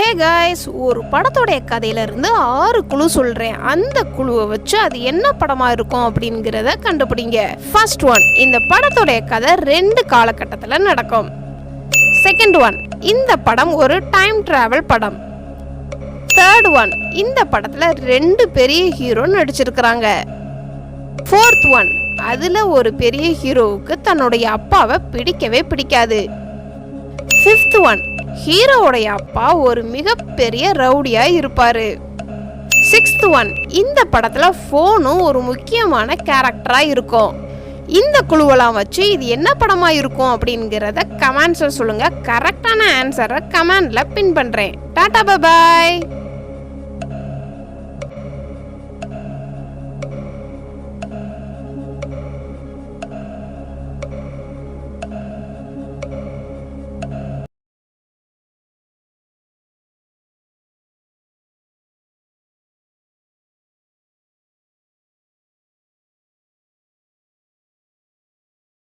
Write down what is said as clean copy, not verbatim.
Hey guys, ஒரு படத்தோடைய கதையிலிருந்து 6 குழு சொல்றேன். அந்த குழுவை வச்சு அது என்ன படமா இருக்கும் அப்படிங்கிறத கண்டுபிடிங்க. ஃபர்ஸ்ட் ஒன், இந்த படத்தோடைய கதை 2 காலகட்டத்தில் நடக்கும். செகண்ட் ஒன், இந்த படம் ஒரு டைம் டிராவல் படம். தேர்ட் ஒன், இந்த படத்துல 2 பெரிய ஹீரோ நடிச்சிருக்கிறாங்க. ஃபோர்த் ஒன், அதுல ஒரு பெரிய ஹீரோவுக்கு தன்னுடைய அப்பாவை பிடிக்கவே பிடிக்காது. ஃபிஃப்த் ஒன், ஹீரோவுடைய அப்பா ஒரு மிகப்பெரிய ரவுடியா இருப்பாரு. சிக்ஸ்த் ஒன், இந்த படத்துல ஃபோனும் ஒரு முக்கியமான கேரக்டரா இருக்கும். இந்த குழுவெல்லாம் வச்சு இது என்ன படமா இருக்கும் அப்படிங்கிறத கமெண்ட்ஸ்ல சொல்லுங்க. கரெக்டான ஆன்சரை கமெண்ட்ல பின் பண்றேன். Tata, bye bye.